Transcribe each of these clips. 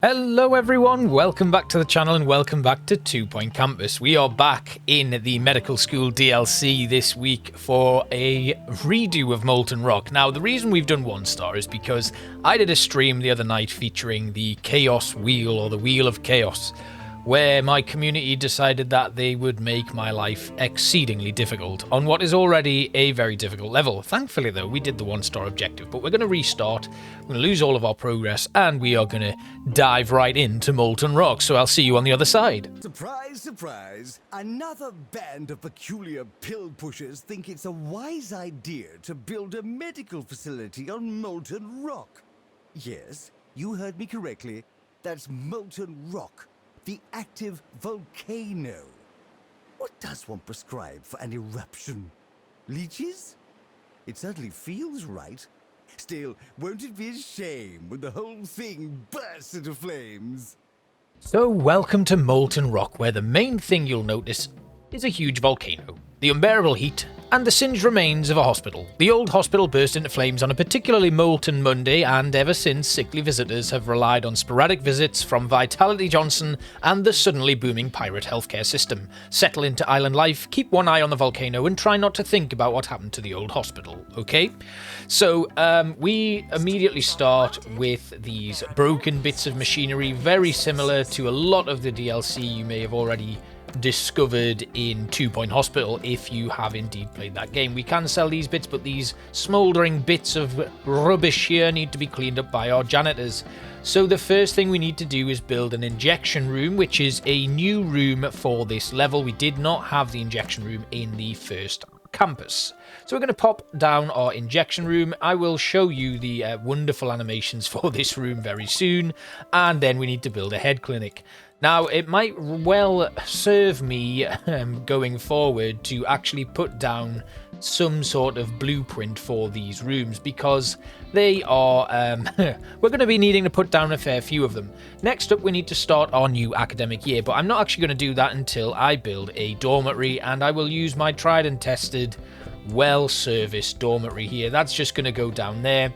Hello everyone, welcome back to the channel and welcome back to 2 Point Campus. We are back in the medical school DLC this week for a redo of Molten Rock. Now the reason we've done 1 star is because I did a stream the other night featuring the Chaos Wheel or the Wheel of Chaos, where my community decided that they would make my life exceedingly difficult on what is already a very difficult level. Thankfully though, we did the 1 star objective, but we're going to restart, we're going to lose all of our progress, and we are going to dive right into Molten Rock, so I'll see you on the other side. Surprise, surprise, another band of peculiar pill pushers think it's a wise idea to build a medical facility on Molten Rock. Yes, you heard me correctly, that's Molten Rock. The active volcano. What does one prescribe for an eruption? Leeches? It certainly feels right. Still, won't it be a shame when the whole thing bursts into flames? So welcome to Molten Rock, where the main thing you'll notice is a huge volcano, the unbearable heat, and the singed remains of a hospital. The old hospital burst into flames on a particularly molten Monday, and ever since, sickly visitors have relied on sporadic visits from Vitality Johnson and the suddenly booming pirate healthcare system. Settle into island life, keep one eye on the volcano, and try not to think about what happened to the old hospital, okay? So, we immediately start with these broken bits of machinery, very similar to a lot of the DLC you may have already discovered in 2 Point Hospital if you have indeed played that game. We can sell these bits, but these smouldering bits of rubbish here need to be cleaned up by our janitors. So the first thing we need to do is build an injection room, which is a new room for this level. We did not have the injection room in the first campus. So we're going to pop down our injection room. I will show you the wonderful animations for this room very soon, and then we need to build a head clinic. Now, it might well serve me going forward to actually put down some sort of blueprint for these rooms, because they are, we're going to be needing to put down a fair few of them. Next up, we need to start our new academic year, but I'm not actually going to do that until I build a dormitory, and I will use my tried and tested, well-serviced dormitory here. That's just going to go down there.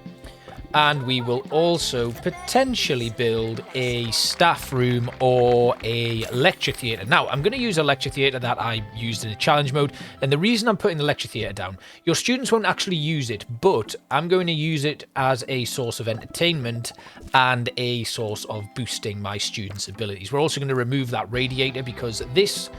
And we will also potentially build a staff room or a lecture theatre. Now, I'm going to use a lecture theatre that I used in a challenge mode. And the reason I'm putting the lecture theatre down, your students won't actually use it, but I'm going to use it as a source of entertainment and a source of boosting my students' abilities. We're also going to remove that radiator because this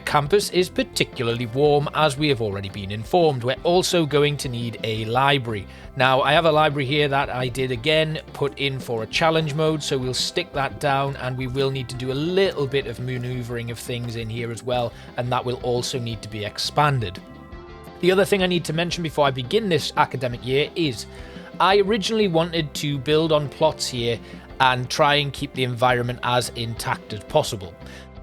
campus is particularly warm, as we have already been informed. We're also going to need a library. Now, I have a library here that I did again put in for a challenge mode, so we'll stick that down, and we will need to do a little bit of maneuvering of things in here as well, and that will also need to be expanded. The other thing I need to mention before I begin this academic year is I originally wanted to build on plots here and try and keep the environment as intact as possible.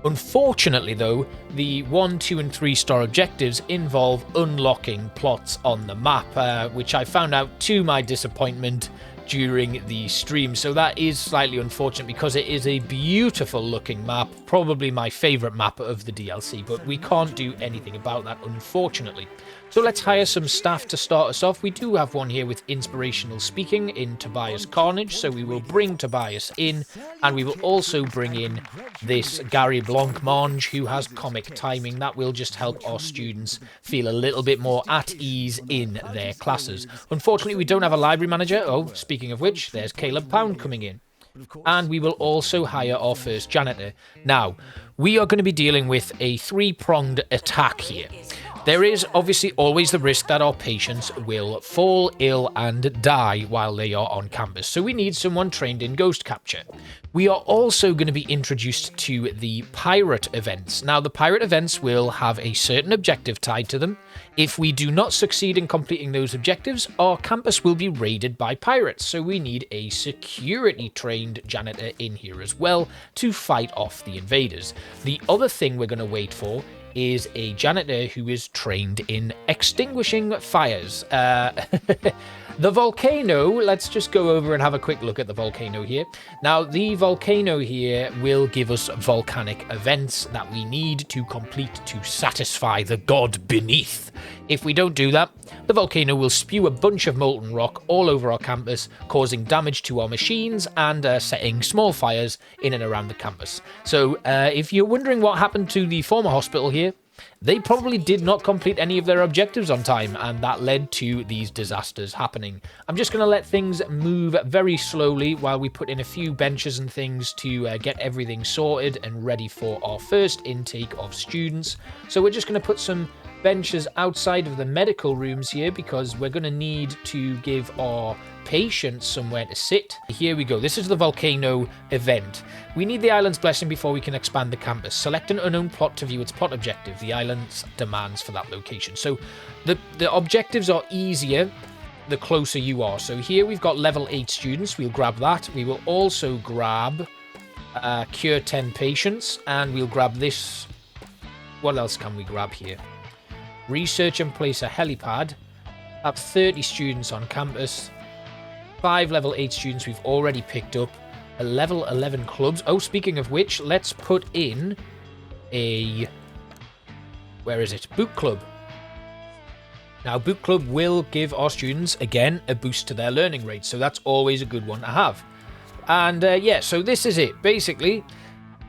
Unfortunately though, the 1, 2 and 3 star objectives involve unlocking plots on the map, which I found out to my disappointment during the stream. So that is slightly unfortunate because it is a beautiful looking map, probably my favourite map of the DLC, but we can't do anything about that, unfortunately. So let's hire some staff to start us off. We do have one here with inspirational speaking in Tobias Carnage, so we will bring Tobias in, and we will also bring in this Gary Blancmange, who has comic timing. That will just help our students feel a little bit more at ease in their classes. Unfortunately, we don't have a library manager. Oh, speaking of which, there's Caleb Pound coming in. And we will also hire our first janitor. Now, we are going to be dealing with a 3-pronged attack here. There is obviously always the risk that our patients will fall ill and die while they are on campus, so we need someone trained in ghost capture. We are also going to be introduced to the pirate events. Now, the pirate events will have a certain objective tied to them. If we do not succeed in completing those objectives, our campus will be raided by pirates, so we need a security-trained janitor in here as well to fight off the invaders. The other thing we're going to wait for is a janitor who is trained in extinguishing fires. The volcano, let's just go over and have a quick look at the volcano here. Now, the volcano here will give us volcanic events that we need to complete to satisfy the god beneath. If we don't do that, the volcano will spew a bunch of molten rock all over our campus, causing damage to our machines and setting small fires in and around the campus. So, if you're wondering what happened to the former hospital here, they probably did not complete any of their objectives on time, and that led to these disasters happening. I'm just going to let things move very slowly while we put in a few benches and things to get everything sorted and ready for our first intake of students. So we're just going to put some benches outside of the medical rooms here because we're going to need to give our patients somewhere to sit. Here we go. This is the volcano event. We need the island's blessing before we can expand the campus. Select an unknown plot to view its plot objective. The island's demands for that location. So the objectives are easier the closer you are. So here we've got level 8 students. We'll grab that. We will also grab cure 10 patients, and we'll grab this. What else can we grab here? Research and place a helipad. Have 30 students on campus. 5 level 8 students we've already picked up. A level 11 clubs. Oh, speaking of which, let's put in a... Where is it? Boot club. Now, boot club will give our students, again, a boost to their learning rate. So that's always a good one to have. And yeah, so this is it. Basically,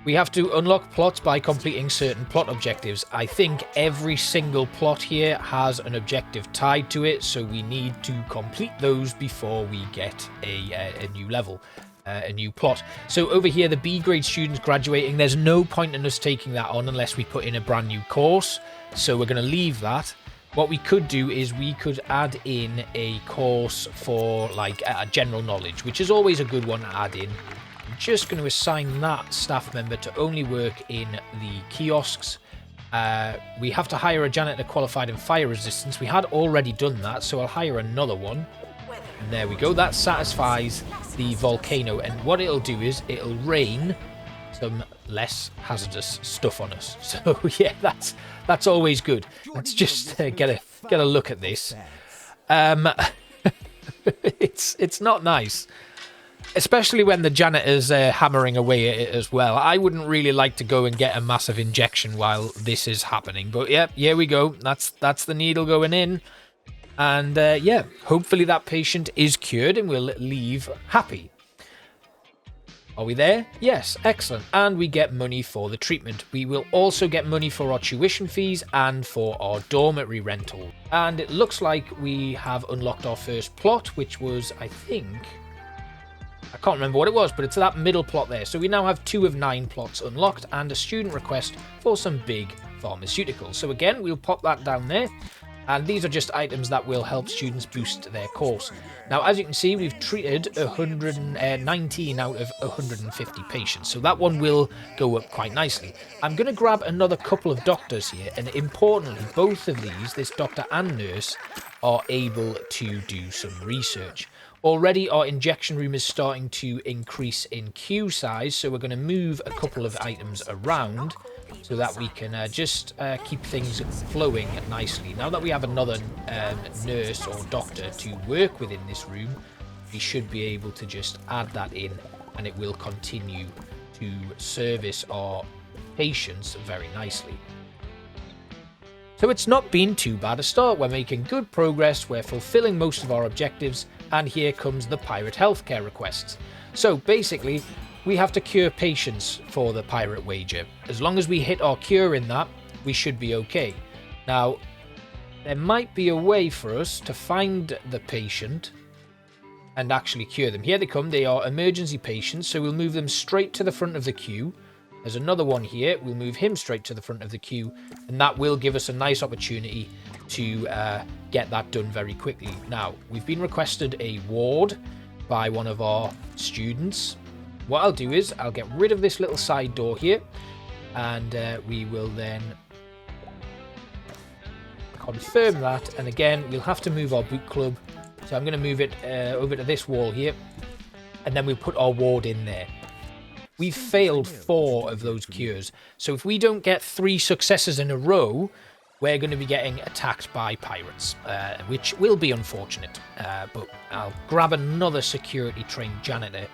we have to unlock plots by completing certain plot objectives. I think every single plot here has an objective tied to it, so we need to complete those before we get a new level, a new plot. So over here, the B grade students graduating, there's no point in us taking that on unless we put in a brand new course, so we're going to leave that. What we could do is we could add in a course for like general knowledge, which is always a good one to add in. Just going to assign that staff member to only work in the kiosks. We have to hire a janitor qualified in fire resistance. We had already done that, so I'll hire another one. And there we go. That satisfies the volcano. And what it'll do is it'll rain some less hazardous stuff on us. So yeah, that's always good. Let's just get a look at this. It's not nice. Especially when the janitor's hammering away at it as well. I wouldn't really like to go and get a massive injection while this is happening. But yeah, here we go. That's the needle going in. And yeah, hopefully that patient is cured and will leave happy. Are we there? Yes, excellent. And we get money for the treatment. We will also get money for our tuition fees and for our dormitory rental. And it looks like we have unlocked our first plot, which was, I think... I can't remember what it was, but it's that middle plot there. So we now have 2 of 9 plots unlocked and a student request for some big pharmaceuticals. So again, we'll pop that down there. And these are just items that will help students boost their course. Now, as you can see, we've treated 119 out of 150 patients. So that one will go up quite nicely. I'm going to grab another couple of doctors here. And importantly, both of these, this doctor and nurse, are able to do some research. Already our injection room is starting to increase in queue size, so we're going to move a couple of items around so that we can just keep things flowing nicely. Now that we have another nurse or doctor to work within this room, we should be able to just add that in and it will continue to service our patients very nicely. So it's not been too bad a start. We're making good progress, we're fulfilling most of our objectives, and here comes the pirate healthcare requests. So basically, we have to cure patients for the pirate wager. As long as we hit our cure in that, we should be okay. Now, there might be a way for us to find the patient and actually cure them. Here they come, they are emergency patients, so we'll move them straight to the front of the queue. There's another one here, we'll move him straight to the front of the queue, and that will give us a nice opportunity to get that done very quickly. Now, we've been requested a ward by one of our students. What I'll do is I'll get rid of this little side door here, and we will then confirm that. And again, we'll have to move our boot club. So I'm going to move it over to this wall here, and then we'll put our ward in there. we've failed 4 of those cures. So if we don't get 3 successes in a row, we're going to be getting attacked by pirates, which will be unfortunate. But I'll grab another security trained janitor.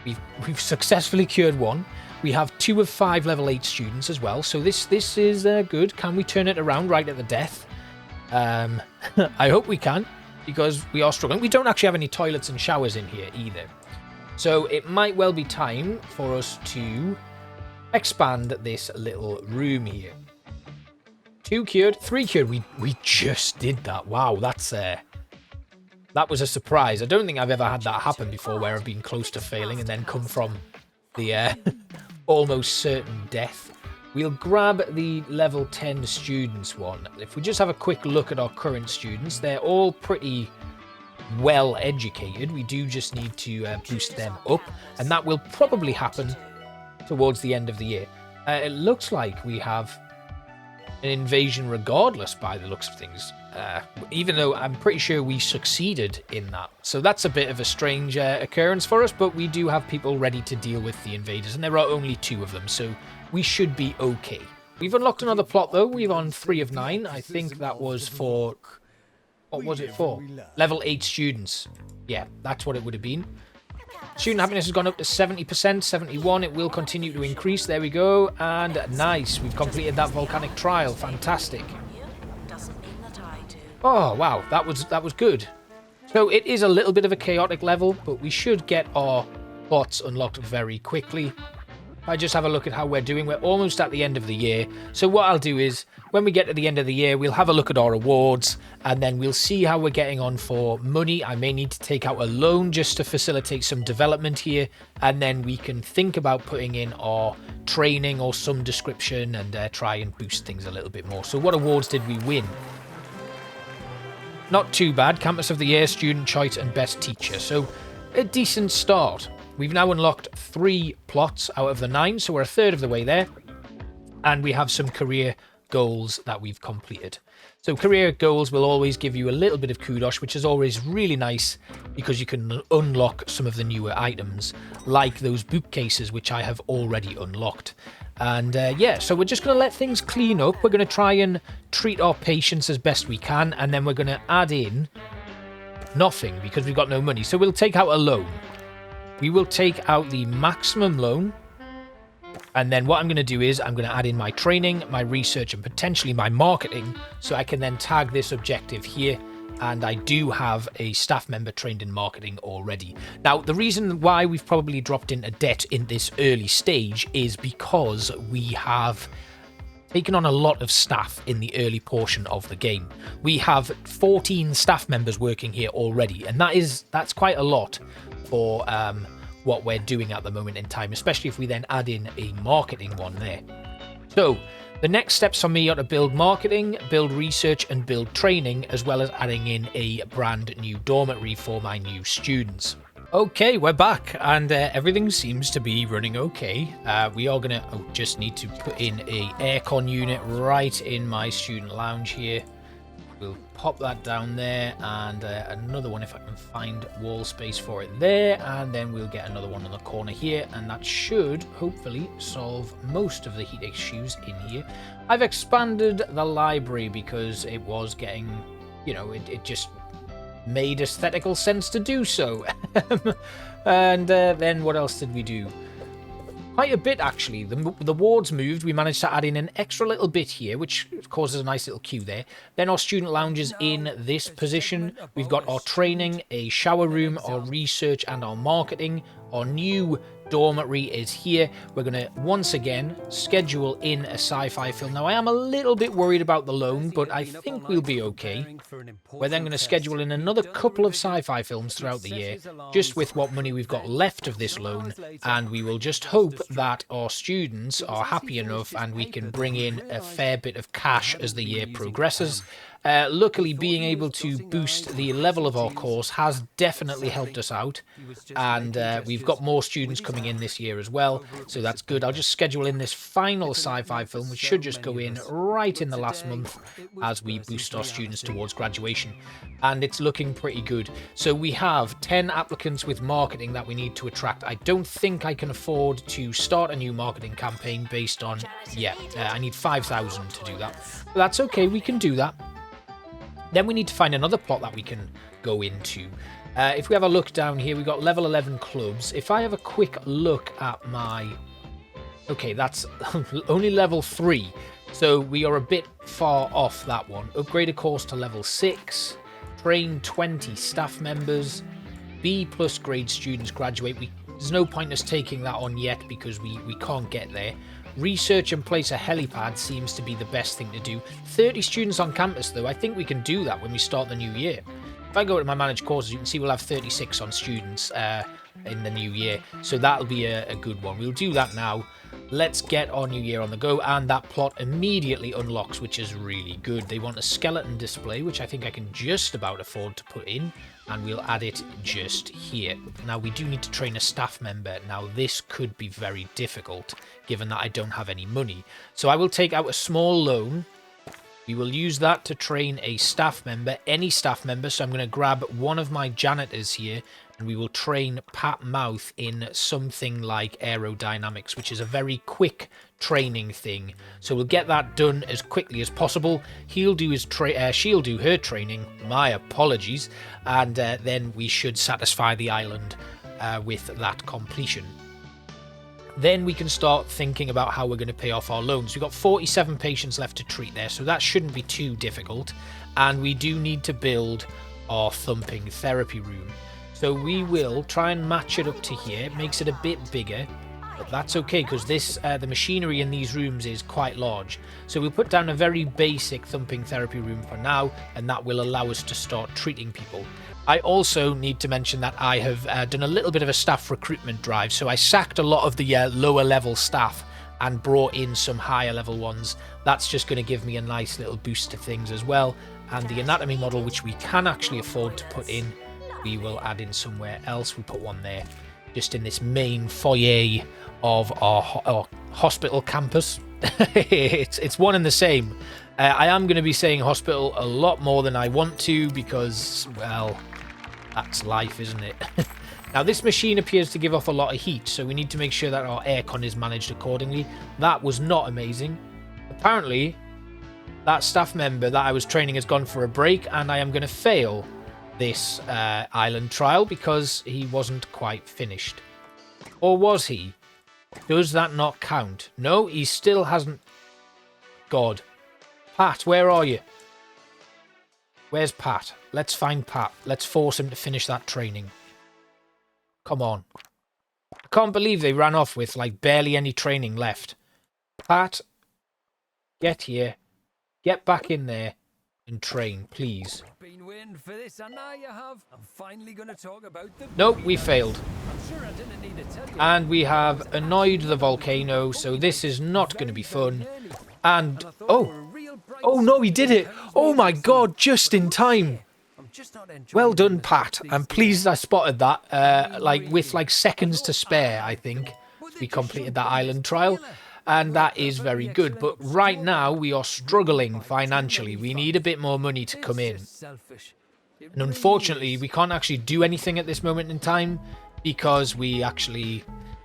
We've successfully cured 1. We have 2 of 5 level 8 students as well. So this is good. Can we turn it around right at the death? I hope we can, because we are struggling. We don't actually have any toilets and showers in here either. So it might well be time for us to expand this little room here. 2 cured, 3 cured. We just did that. Wow, that was a surprise. I don't think I've ever had that happen before, where I've been close to failing and then come from the almost certain death. We'll grab the level 10 students one. If we just have a quick look at our current students, they're all pretty well educated. We do just need to boost them up, and that will probably happen towards the end of the year. It looks like we have an invasion regardless by the looks of things, even though I'm pretty sure we succeeded in that. So that's a bit of a strange occurrence for us, but we do have people ready to deal with the invaders, and there are only 2 of them, so we should be okay. We've unlocked another plot though. We're on 3 of 9. I think that was for... what was it for? Level 8 students. Yeah, that's what it would have been. Student happiness has gone up to 70%, 71. It will continue to increase. There we go. And nice. We've completed that volcanic trial. Fantastic. Oh, wow. That was good. So it is a little bit of a chaotic level, but we should get our plots unlocked very quickly. I just have a look at how we're doing. We're almost at the end of the year. So what I'll do is, when we get to the end of the year, we'll have a look at our awards, and then we'll see how we're getting on for money. I may need to take out a loan just to facilitate some development here, and then we can think about putting in our training or some description and try and boost things a little bit more. So what awards did we win? Not too bad. Campus of the Year, Student Choice, and Best Teacher. So a decent start. We've now unlocked 3 plots out of the 9, so we're a third of the way there. And we have some career goals that we've completed. So career goals will always give you a little bit of kudos, which is always really nice because you can unlock some of the newer items, like those bookcases, which I have already unlocked. And yeah, so we're just going to let things clean up. We're going to try and treat our patients as best we can, and then we're going to add in nothing because we've got no money. So we'll take out a loan. We will take out the maximum loan, and then what I'm going to do is I'm going to add in my training, my research, and potentially my marketing, so I can then tag this objective here, and I do have a staff member trained in marketing already. Now, the reason why we've probably dropped into debt in this early stage is because we have taken on a lot of staff in the early portion of the game. We have 14 staff members working here already, and that's quite a lot for what we're doing at the moment in time, especially if we then add in a marketing one there. So the next steps for me are to build marketing, build research, and build training, as well as adding in a brand new dormitory for my new students. Okay, we're back, and everything seems to be running okay. We are gonna just need to put in a aircon unit right in my student lounge here. We'll pop that down there, and another one if I can find wall space for it there, and then we'll get another one in the corner here, and that should hopefully solve most of the heat issues in here. I've expanded the library because it was getting, you know, it just made aesthetical sense to do so. And then what else did we do? Quite a bit, actually. The wards moved. We managed to add in an extra little bit here, which causes a nice little queue there. Then our student lounge is in this position. We've got our training, a shower room, our research, and our marketing. Our new dormitory is here. We're going to once again schedule in a sci-fi film. Now, I am a little bit worried about the loan, but I think we'll be okay. We're then going to schedule in another couple of sci-fi films throughout the year, just with what money we've got left of this loan, and we will just hope that our students are happy enough and we can bring in a fair bit of cash as the year progresses. Luckily, being able to boost the level of our course has definitely helped us out, and we've got more students coming in this year as well, so that's good. I'll just schedule in this final sci-fi film, which should just go in right in the last month as we boost our students towards graduation, and it's looking pretty good. So we have 10 applicants with marketing that we need to attract. I don't think I can afford to start a new marketing campaign based on, I need 5,000 to do that, but that's okay, we can do that. Then we need to find another plot that we can go into. If we have a look down here, we've got level 11 clubs. If I have a quick look at my... Okay, that's only level 3. So we are a bit far off that one. Upgrade a course to level 6. Train 20 staff members. B+ grade students graduate. There's no point us taking that on yet because we can't get there. Research and place a helipad seems to be the best thing to do. 30 students on campus, though. I think we can do that when we start the new year. If I go to my managed courses, you can see we'll have 36 on students in the new year. So that'll be a good one. We'll do that now. Let's get our new year on the go. And that plot immediately unlocks, which is really good. They want a skeleton display, which I think I can just about afford to put in. And we'll add it just here. Now, we do need to train a staff member. Now, this could be very difficult, given that I don't have any money. So I will take out a small loan. We will use that to train a staff member, any staff member. So I'm going to grab one of my janitors here, and we will train Pat Mouth in something like aerodynamics, which is a very quick training thing. So we'll get that done as quickly as possible. He'll do his she'll do her training. My apologies, and then we should satisfy the island with that completion. Then we can start thinking about how we're going to pay off our loans. We've got 47 patients left to treat there, so that shouldn't be too difficult. And we do need to build our thumping therapy room. So we will try and match it up to here. It makes it a bit bigger, but that's okay because this the machinery in these rooms is quite large. So we'll put down a very basic thumping therapy room for now, and that will allow us to start treating people. I also need to mention that I have done a little bit of a staff recruitment drive. So I sacked a lot of the lower level staff and brought in some higher level ones. That's just going to give me a nice little boost to things as well. And the anatomy model, which we can actually afford to put in, we will add in somewhere else. We'll put one there, just in this main foyer of our hospital campus. It's one and the same. I am going to be saying hospital a lot more than I want to because, well, that's life, isn't it? Now, this machine appears to give off a lot of heat, so we need to make sure that our aircon is managed accordingly. That was not amazing. Apparently, that staff member that I was training has gone for a break, and I am going to fail this island trial because he wasn't quite finished. Or was he? Does that not count? No, he still hasn't. God. Pat, where are you? Where's Pat? Let's find Pat. Let's force him to finish that training. Come on. I can't believe they ran off with like barely any training left. Pat, get here. Get back in there and train, please. Been waiting for this, and now you have. I'm finally going to talk about the... Nope, we failed. I'm sure I didn't need to tell you. And we have annoyed the volcano, so this is not going to be fun. And, oh no, he did it. Oh my god, just in time. Well done, Pat. I'm pleased I spotted that, with seconds to spare, I think. We completed that island trial. And that is very good. But right now, we are struggling financially. We need a bit more money to come in. And unfortunately, we can't actually do anything at this moment in time because we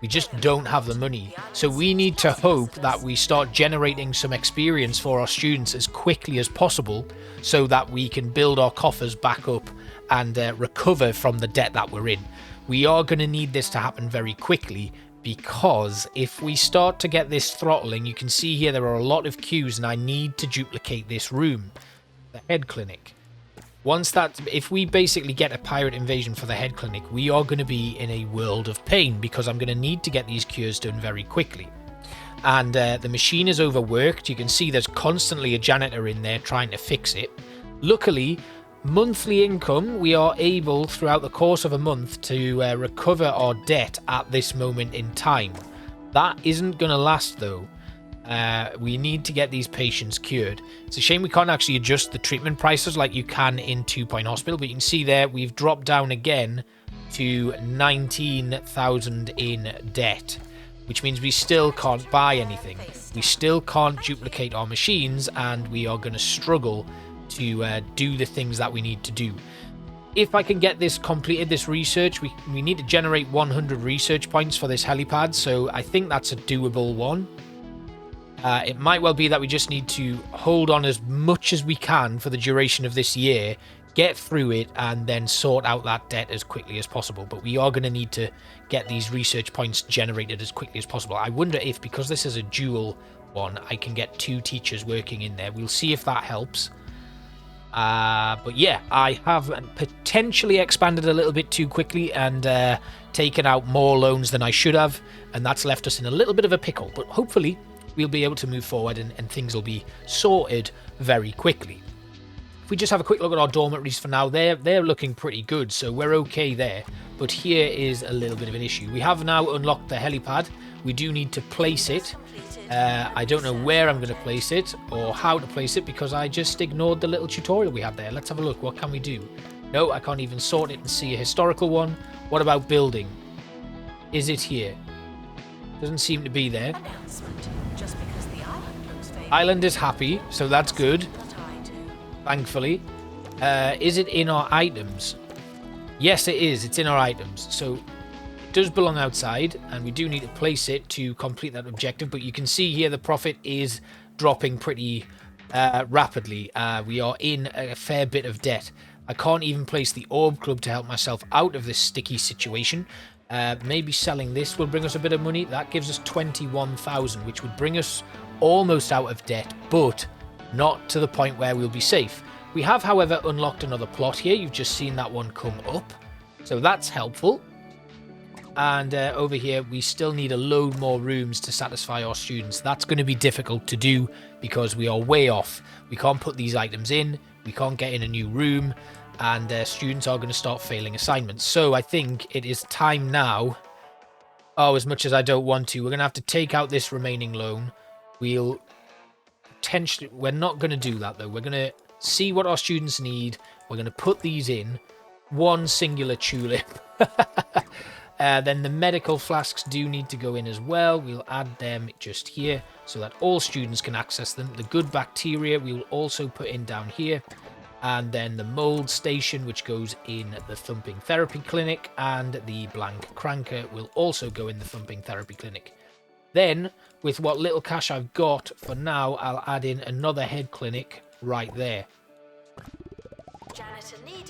just don't have the money. So we need to hope that we start generating some experience for our students as quickly as possible so that we can build our coffers back up and recover from the debt that we're in. We are going to need this to happen very quickly, because if we start to get this throttling, you can see here there are a lot of queues and I need to duplicate this room, the head clinic. If we basically get a pirate invasion for the head clinic, we are going to be in a world of pain because I'm going to need to get these cures done very quickly. And the machine is overworked. You can see there's constantly a janitor in there trying to fix it. Luckily, monthly income, we are able throughout the course of a month to recover our debt at this moment in time. That isn't going to last though. We need to get these patients cured. It's a shame we can't actually adjust the treatment prices like you can in 2 Point Hospital, but you can see there we've dropped down again to 19,000 in debt, which means we still can't buy anything. We still can't duplicate our machines, and we are going to struggle to do the things that we need to do. If I can get this completed, this research, we need to generate 100 research points for this helipad, so I think that's a doable one. It might well be that we just need to hold on as much as we can for the duration of this year, get through it, and then sort out that debt as quickly as possible. But we are going to need to get these research points generated as quickly as possible. I wonder if, because this is a dual one, I can get 2 teachers working in there. We'll see if that helps. But yeah, I have potentially expanded a little bit too quickly and taken out more loans than I should have, and that's left us in a little bit of a pickle. But hopefully we'll be able to move forward and things will be sorted very quickly. If we just have a quick look at our dormitories for now, they're looking pretty good, so we're okay there. But here is a little bit of an issue. We have now unlocked the helipad. We do need to place it. I don't know where I'm going to place it or how to place it because I just ignored the little tutorial we had there. Let's have a look. What can we do? No, I can't even sort it and see a historical one. What about building? Is it here? Doesn't seem to be there. Island is happy, so that's good. Thankfully. Is it in our items? Yes, it is. It's in our items. So it does belong outside, and we do need to place it to complete that objective. But you can see here the profit is dropping pretty rapidly. We are in a fair bit of debt. I can't even place the orb club to help myself out of this sticky situation. Maybe selling this will bring us a bit of money. That gives us 21,000, which would bring us almost out of debt, but not to the point where we'll be safe. We have, however, unlocked another plot here. You've just seen that one come up, so that's helpful. And over here, we still need a load more rooms to satisfy our students. That's going to be difficult to do because we are way off. We can't put these items in. We can't get in a new room. And students are going to start failing assignments. So I think it is time now. Oh, as much as I don't want to, we're going to have to take out this remaining loan. We're not going to do that, though. We're going to see what our students need. We're going to put these in. One singular tulip. Then the medical flasks do need to go in as well. We'll add them just here so that all students can access them. The good bacteria we will also put in down here. And then the mold station, which goes in the thumping therapy clinic, and the blank cranker will also go in the thumping therapy clinic. Then, with what little cash I've got for now, I'll add in another head clinic right there.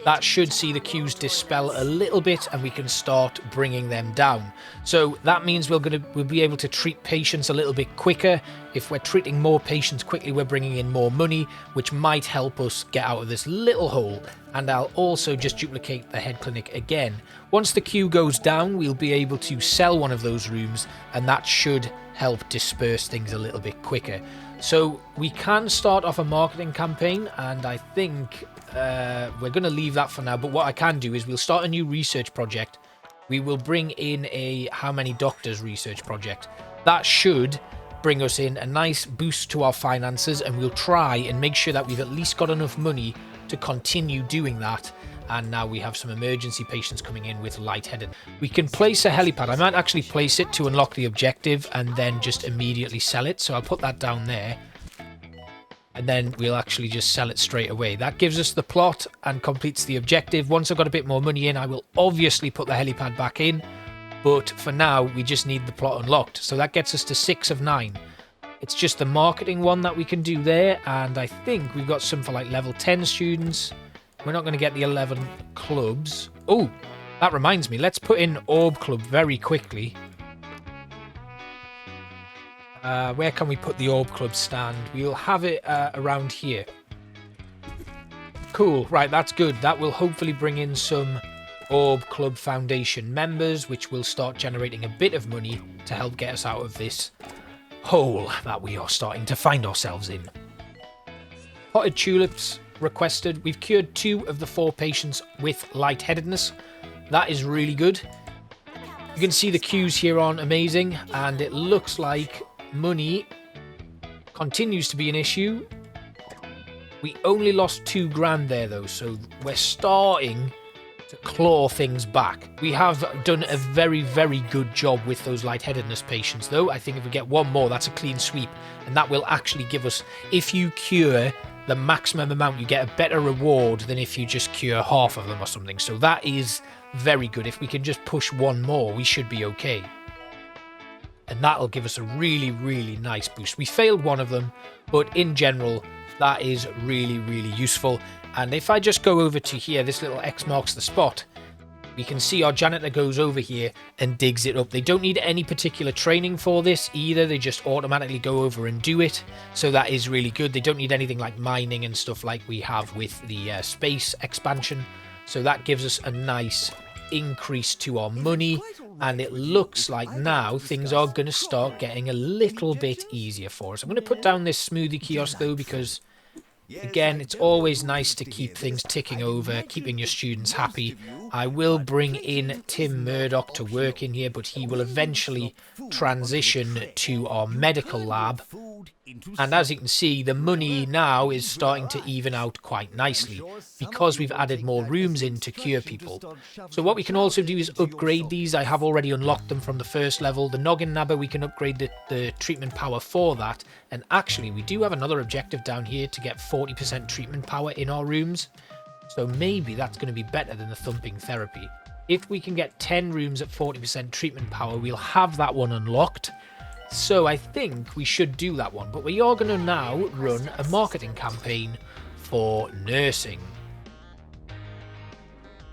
That should see the queues dispel a little bit and we can start bringing them down. So that means we'll be able to treat patients a little bit quicker. If we're treating more patients quickly, we're bringing in more money, which might help us get out of this little hole. And I'll also just duplicate the head clinic again. Once the queue goes down, we'll be able to sell one of those rooms, and that should help disperse things a little bit quicker. So we can start off a marketing campaign, and I think we're going to leave that for now. But what I can do is we'll start a new research project. We will bring in a how many doctors research project. That should bring us in a nice boost to our finances, and we'll try and make sure that we've at least got enough money to continue doing that. And now we have some emergency patients coming in with lightheaded. We can place a helipad. I might actually place it to unlock the objective and then just immediately sell it. So I'll put that down there. And then we'll actually just sell it straight away. That gives us the plot and completes the objective. Once I've got a bit more money in, I will obviously put the helipad back in. But for now, we just need the plot unlocked. So that gets us to 6 of 9. It's just the marketing one that we can do there. And I think we've got some for like level 10 students. We're not going to get the 11 clubs. Oh, that reminds me. Let's put in Orb Club very quickly. Where can we put the Orb Club stand? We'll have it around here. Cool. Right, that's good. That will hopefully bring in some Orb Club Foundation members, which will start generating a bit of money to help get us out of this hole that we are starting to find ourselves in. Potted tulips requested. We've cured 2 of the 4 patients with lightheadedness. That is really good. You can see the queues here aren't amazing, and it looks like money continues to be an issue. We only lost 2 grand there though, so we're starting to claw things back. We have done a very, very good job with those lightheadedness patients though. I think if we get one more, that's a clean sweep, and that will actually give us, if you cure the maximum amount, you get a better reward than if you just cure half of them or something. So that is very good. If we can just push one more, we should be okay. And that'll give us a really, really nice boost. We failed one of them, but in general, that is really, really useful. And if I just go over to here, this little X marks the spot, we can see our janitor goes over here and digs it up. They don't need any particular training for this either. They just automatically go over and do it. So that is really good. They don't need anything like mining and stuff like we have with the space expansion. So that gives us a nice increase to our money. And it looks like now things are going to start getting a little bit easier for us. I'm going to put down this smoothie kiosk though, because again, it's always nice to keep things ticking over, keeping your students happy. I will bring in Tim Murdoch to work in here, but he will eventually transition to our medical lab. And as you can see, the money now is starting to even out quite nicely because we've added more rooms in to cure people. So what we can also do is upgrade these. I have already unlocked them from the first level. The noggin nabber, we can upgrade the treatment power for that. And actually, we do have another objective down here to get 40% treatment power in our rooms. So maybe that's going to be better than the thumping therapy. If we can get 10 rooms at 40% treatment power, we'll have that one unlocked. So I think we should do that one. But we are going to now run a marketing campaign for nursing.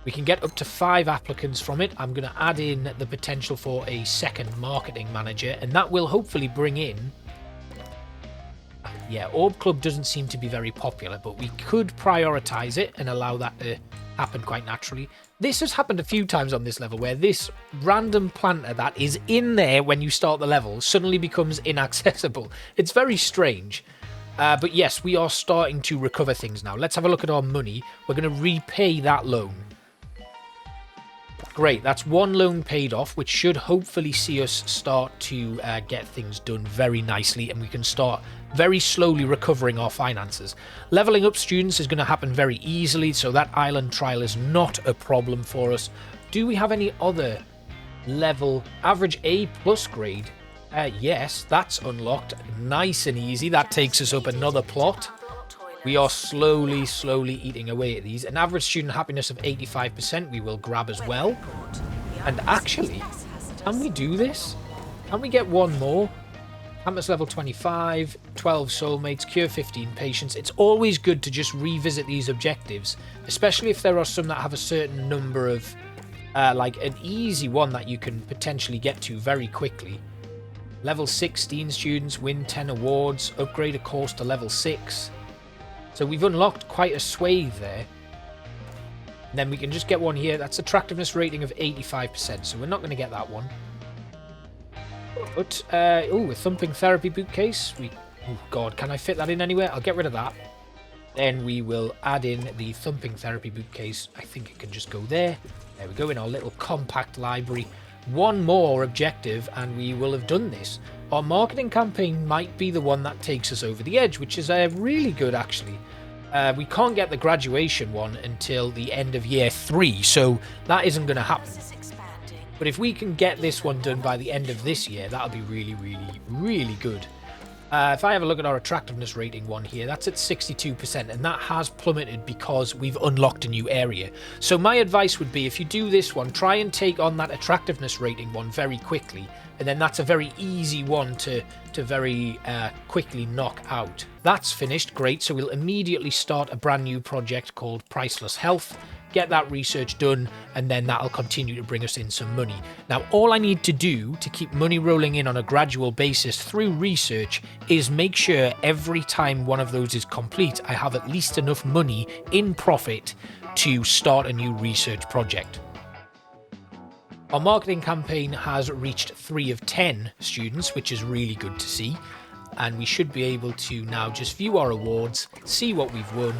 We can get up to 5 applicants from it. I'm going to add in the potential for a second marketing manager, and that will hopefully bring in... Yeah, Orb Club doesn't seem to be very popular, but we could prioritize it and allow that to happen quite naturally. This has happened a few times on this level, where this random planter that is in there when you start the level suddenly becomes inaccessible. It's very strange. But yes, we are starting to recover things now. Let's have a look at our money. We're going to repay that loan. Great, that's one loan paid off, which should hopefully see us start to get things done very nicely, and we can start very slowly recovering our finances. Leveling up students is going to happen very easily, so that island trial is not a problem for us. Do we have any other level average A plus grade? Yes, that's unlocked. Nice and easy. That takes us up another plot. We are slowly eating away at these. An average student happiness of 85% we will grab as well. And actually, can we do this? Can we get one more? Happiness level 25, 12 soulmates, cure 15 patients. It's always good to just revisit these objectives, especially if there are some that have a certain number of, like an easy one that you can potentially get to very quickly. Level 16 students win 10 awards, upgrade a course to level 6. So we've unlocked quite a swathe there. And then we can just get one here. That's attractiveness rating of 85%, so we're not going to get that one. But, oh, a thumping therapy bookcase. Oh god, can I fit that in anywhere? I'll get rid of that. Then we will add in the thumping therapy bookcase. I think it can just go there. There we go, in our little compact library. One more objective and we will have done this. Our marketing campaign might be the one that takes us over the edge, which is really good actually. We can't get the graduation one until the end of year 3, so that isn't going to happen. But if we can get this one done by the end of this year, that'll be really good. If I have a look at our attractiveness rating one here, that's at 62%, and that has plummeted because we've unlocked a new area. So my advice would be, if you do this one, try and take on that attractiveness rating one very quickly, and then that's a very easy one to very quickly knock out. That's finished, great, so we'll immediately start a brand new project called Priceless Health. Get that research done, and then that'll continue to bring us in some money. Now, all I need to do to keep money rolling in on a gradual basis through research is make sure every time one of those is complete, I have at least enough money in profit to start a new research project. Our marketing campaign has reached 3 of 10 students, which is really good to see. And we should be able to now just view our awards, see what we've won.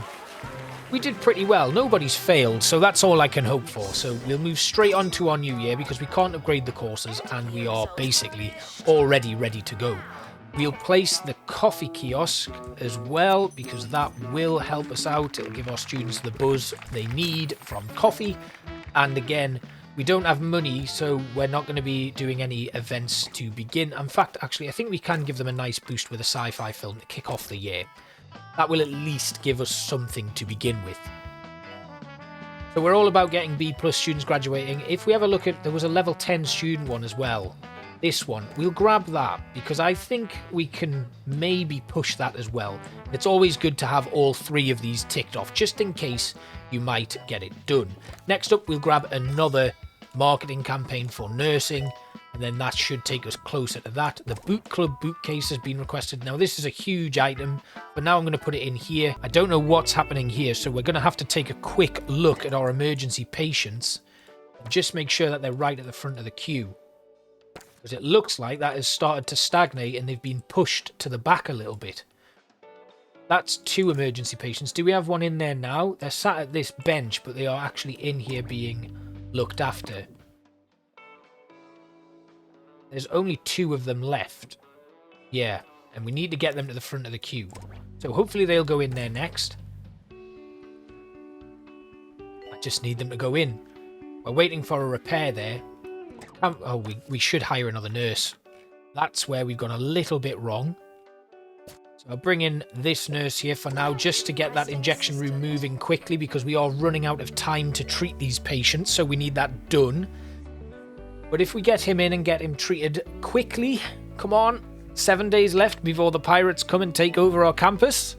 We did pretty well. Nobody's failed, so that's all I can hope for. So we'll move straight on to our new year because we can't upgrade the courses and we are basically already ready to go. We'll place the coffee kiosk as well because that will help us out. It'll give our students the buzz they need from coffee. And again, we don't have money, so we're not going to be doing any events to begin. In fact, actually, I think we can give them a nice boost with a sci-fi film to kick off the year. That will at least give us something to begin with. So we're all about getting B+ students graduating. If we have a look at, there was a level 10 student one as well. This one, we'll grab that because I think we can maybe push that as well. It's always good to have all 3 of these ticked off just in case you might get it done. Next up, we'll grab another marketing campaign for nursing, and then that should take us closer to that. The boot club bootcase has been requested. Now this is a huge item, but now I'm going to put it in here. I don't know what's happening here, so we're going to have to take a quick look at our emergency patients and just make sure that they're right at the front of the queue. Because it looks like that has started to stagnate and they've been pushed to the back a little bit. That's 2 emergency patients. Do we have one in there now? They're sat at this bench, but they are actually in here being looked after. There's only 2 of them left. Yeah, and we need to get them to the front of the queue. So hopefully they'll go in there next. I just need them to go in. We're waiting for a repair there. Oh, we should hire another nurse. That's where we've gone a little bit wrong. So I'll bring in this nurse here for now just to get that injection room moving quickly because we are running out of time to treat these patients, so we need that done. But if we get him in and get him treated quickly, come on, 7 days left before the pirates come and take over our campus.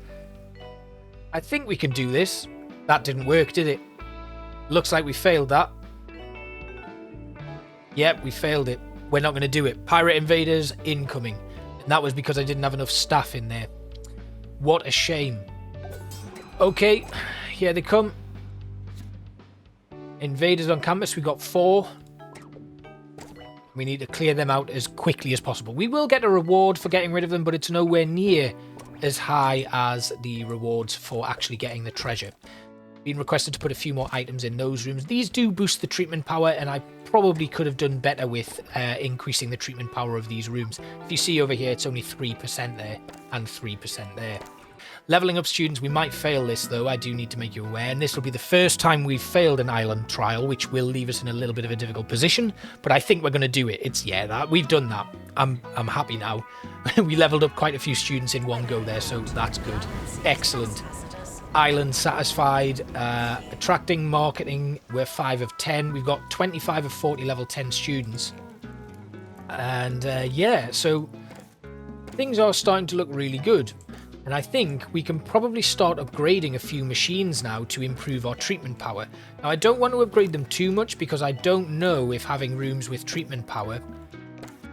I think we can do this. That didn't work, did it? Looks like we failed that. Yep, we failed it. We're not going to do it. Pirate invaders incoming. And that was because I didn't have enough staff in there. What a shame. Okay, here they come. Invaders on campus. We got 4. We need to clear them out as quickly as possible. We will get a reward for getting rid of them, but it's nowhere near as high as the rewards for actually getting the treasure. Been requested to put a few more items in those rooms. These do boost the treatment power, and I probably could have done better with increasing the treatment power of these rooms. If you see over here, it's only 3% there and 3% there. Leveling up students, we might fail this though, I do need to make you aware, and this will be the first time we've failed an island trial, which will leave us in a little bit of a difficult position, but I think we're going to do it. We've done that. I'm happy now. We leveled up quite a few students in one go there, so that's good. Excellent. Island satisfied. Attracting, marketing, we're 5 of 10. We've got 25 of 40 level 10 students. And yeah, so things are starting to look really good. And I think we can probably start upgrading a few machines now to improve our treatment power. Now, I don't want to upgrade them too much because I don't know if having rooms with treatment power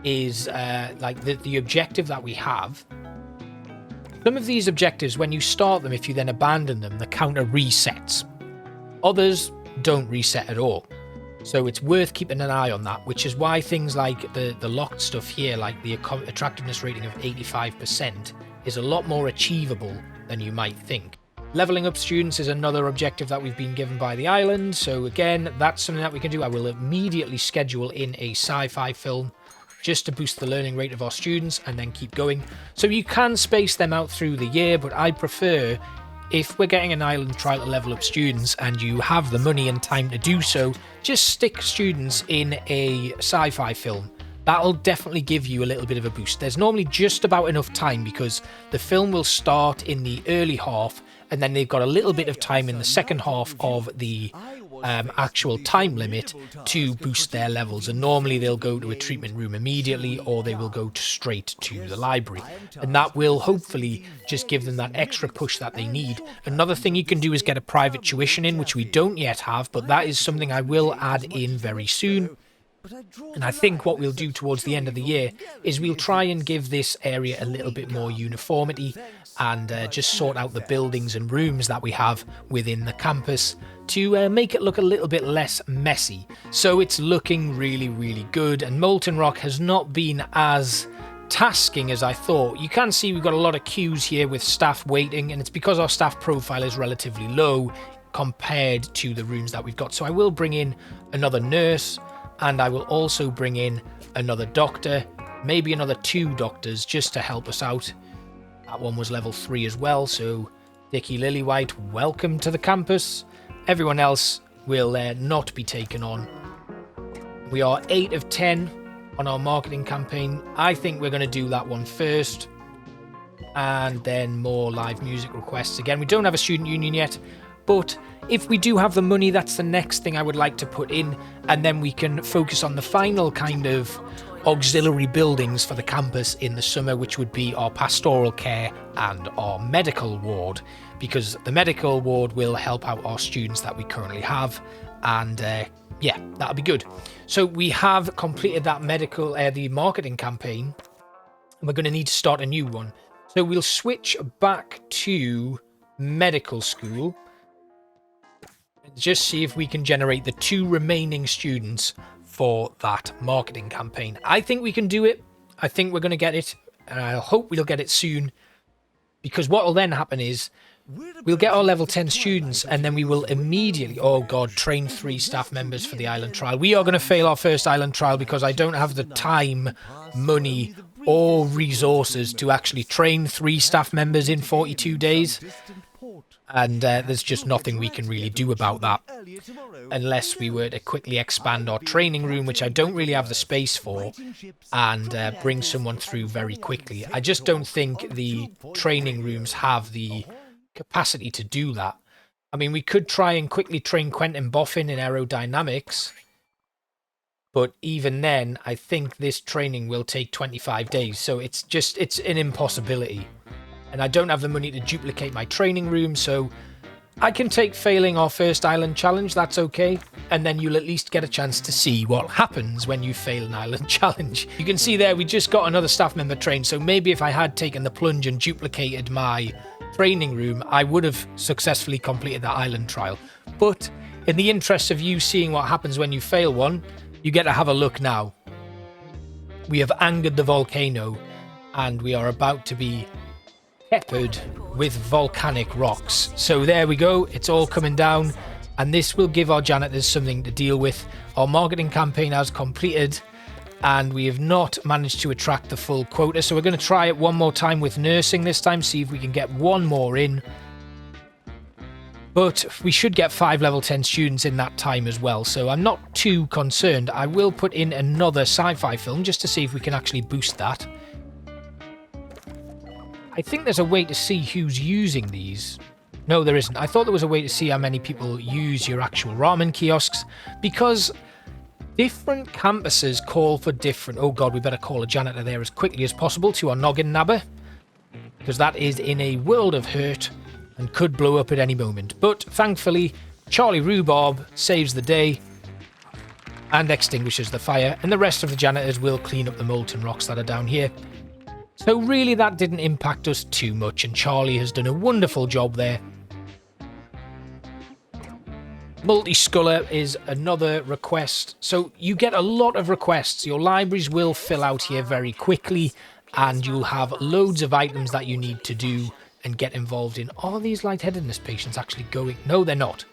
is like the objective that we have. Some of these objectives, when you start them, if you then abandon them, the counter resets. Others don't reset at all. So it's worth keeping an eye on that, which is why things like the locked stuff here, like the attractiveness rating of 85%, is a lot more achievable than you might think. Leveling up students is another objective that we've been given by the island, so again, that's something that we can do. I will immediately schedule in a sci-fi film just to boost the learning rate of our students and then keep going. So you can space them out through the year, but I prefer, if we're getting an island trial to level up students and you have the money and time to do so, just stick students in a sci-fi film. That'll definitely give you a little bit of a boost. There's normally just about enough time because the film will start in the early half and then they've got a little bit of time in the second half of the actual time limit to boost their levels, and normally they'll go to a treatment room immediately or they will go straight to the library, and that will hopefully just give them that extra push that they need. Another thing you can do is get a private tuition in, which we don't yet have, but that is something I will add in very soon. And I think what we'll do towards the end of the year is we'll try and give this area a little bit more uniformity and just sort out the buildings and rooms that we have within the campus to make it look a little bit less messy. So it's looking really, really good, and Molten Rock has not been as tasking as I thought. You can see we've got a lot of queues here with staff waiting, and it's because our staff profile is relatively low compared to the rooms that we've got. So I will bring in another nurse, and I will also bring in another doctor maybe another 2 doctors just to help us out. That one was level 3 as well, so Dickie Lillywhite, welcome to the campus. Everyone else will not be taken on. We are 8 of 10 on our marketing campaign. I think we're going to do that one first. And then more live music requests. Again, we don't have a student union yet, but if we do have the money, that's the next thing I would like to put in. And then we can focus on the final kind of auxiliary buildings for the campus in the summer, which would be our pastoral care and our medical ward, because the medical ward will help out our students that we currently have. And yeah, that'll be good. So we have completed that the marketing campaign, and we're going to need to start a new one. So we'll switch back to medical school and just see if we can generate the 2 remaining students for that marketing campaign. I think we can do it. I think we're going to get it, and I hope we'll get it soon, because what will then happen is we'll get our level 10 students, and then we will immediately, oh god, train 3 staff members for the island trial. We are going to fail our first island trial because I don't have the time, money, or resources to actually train 3 staff members in 42 days. And there's just nothing we can really do about that unless we were to quickly expand our training room, which I don't really have the space for, and bring someone through very quickly. I just don't think the training rooms have the capacity to do that. I mean, we could try and quickly train Quentin Boffin in aerodynamics, but even then, I think this training will take 25 days. So it's an impossibility. And I don't have the money to duplicate my training room, so I can take failing our first island challenge, that's okay. And then you'll at least get a chance to see what happens when you fail an island challenge. You can see there, we just got another staff member trained, so maybe if I had taken the plunge and duplicated my training room, I would have successfully completed that island trial. But in the interest of you seeing what happens when you fail one, you get to have a look now. We have angered the volcano, and we are about to be peppered with volcanic rocks. So there we go, it's all coming down, and this will give our janitors something to deal with. Our marketing campaign has completed, and we have not managed to attract the full quota, so we're going to try it one more time with nursing this time, see if we can get one more in. But we should get 5 level 10 students in that time as well, so I'm not too concerned. I will put in another sci-fi film just to see if we can actually boost that. I think there's a way to see who's using these. No, there isn't. I thought there was a way to see how many people use your actual ramen kiosks, because different campuses call for different... Oh god, we better call a janitor there as quickly as possible to our noggin nabber, because that is in a world of hurt and could blow up at any moment. But thankfully, Charlie Rhubarb saves the day and extinguishes the fire, and the rest of the janitors will clean up the molten rocks that are down here. So really that didn't impact us too much, and Charlie has done a wonderful job there. Multi-sculler is another request. So you get a lot of requests. Your libraries will fill out here very quickly, and you'll have loads of items that you need to do and get involved in. Are these lightheadedness patients actually going? No, they're not.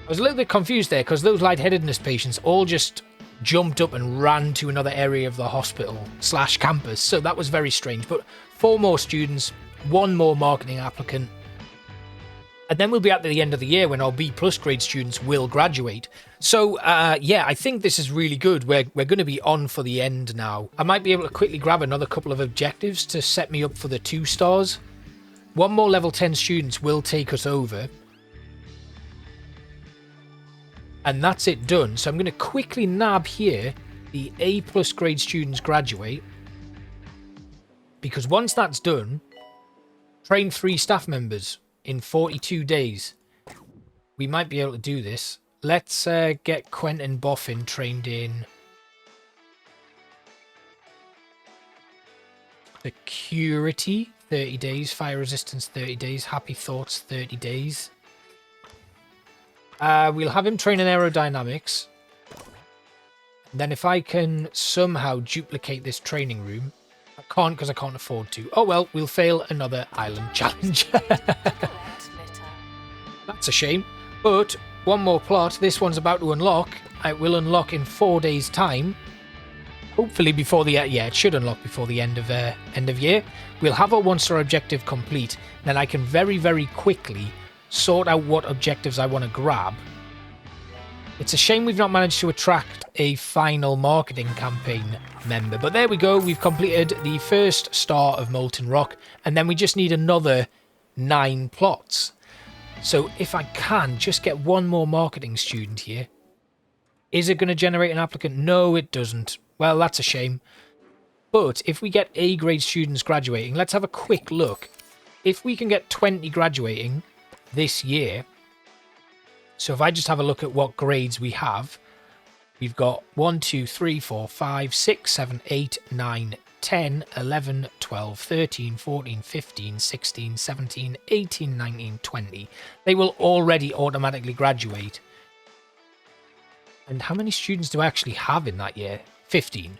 I was a little bit confused there, because those lightheadedness patients all just jumped up and ran to another area of the hospital / campus, so that was very strange. But 4 more students, 1 more marketing applicant, and then we'll be at the end of the year when our B+ grade students will graduate. So yeah, I think this is really good. We're going to be on for the end now. I might be able to quickly grab another couple of objectives to set me up for the 2 stars. 1 more level 10 students will take us over, and that's it done. So I'm going to quickly nab here the A+ grade students graduate, because once that's done, train 3 staff members in 42 days. We might be able to do this. Let's get Quentin Boffin trained in security, 30 days, fire resistance 30 days, happy thoughts 30 days. We'll have him train in aerodynamics. And then if I can somehow duplicate this training room, I can't because I can't afford to. Oh well, we'll fail another island challenge. That's a shame. But 1 more plot. This one's about to unlock. It will unlock in 4 days' time. hopefully before the yeah, it should unlock before the end of year. We'll have our 1-star objective complete. Then I can very, very quickly sort out what objectives I want to grab. It's a shame we've not managed to attract a final marketing campaign member. But there we go. We've completed the first star of Molten Rock. And then we just need another 9 plots. So if I can just get one more marketing student here. Is it going to generate an applicant? No, it doesn't. Well, that's a shame. But if we get A-grade students graduating, let's have a quick look. If we can get 20 graduating this year, so if I just have a look at what grades we have, we've got 1, 2, 3, 4, 5, 6, 7, 8, 9, 10, 11, 12, 13, 14, 15, 16, 17, 18, 19, 20. They will already automatically graduate. And how many students do I actually have in that year? 15.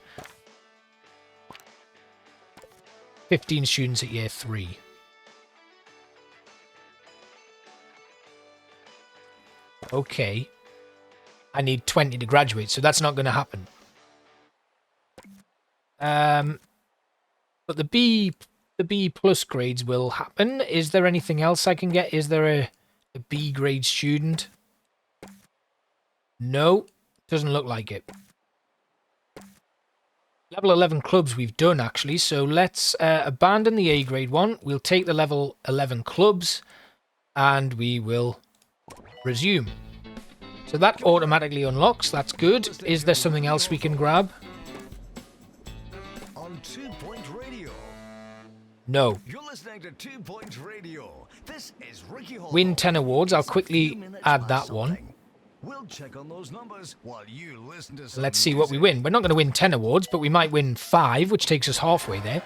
15 students at year 3. Okay. I need 20 to graduate, so that's not going to happen. But the B plus grades will happen. Is there anything else I can get? Is there a B grade student? No, doesn't look like it. Level 11 clubs we've done, actually, so let's abandon the A grade one. We'll take the level 11 clubs, and we will resume. So that automatically unlocks. That's good. Is there something else we can grab? On 2 Point Radio. No. You're listening to 2 Point Radio. This is Ricky Hall. Win 10 awards. I'll quickly add that one. We'll check on those numbers while you listen to Let's see what we win. We're not going to win 10 awards, but we might win 5, which takes us halfway there.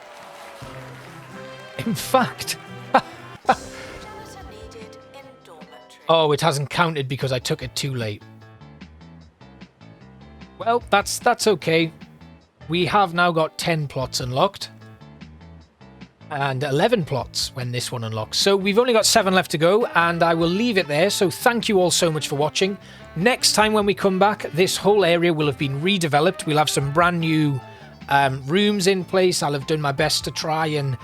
In fact... Oh, it hasn't counted because I took it too late. Well, that's okay. We have now got 10 plots unlocked. And 11 plots when this one unlocks. So we've only got 7 left to go, and I will leave it there. So thank you all so much for watching. Next time when we come back, this whole area will have been redeveloped. We'll have some brand new rooms in place. I'll have done my best to try and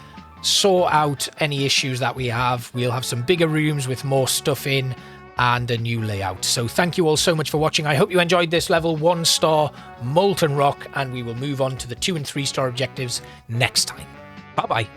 sort out any issues that we have. We'll have some bigger rooms with more stuff in and a new layout. So thank you all so much for watching. I hope you enjoyed this level 1-star Molten Rock, and we will move on to the 2 and 3-star objectives next time. Bye-bye.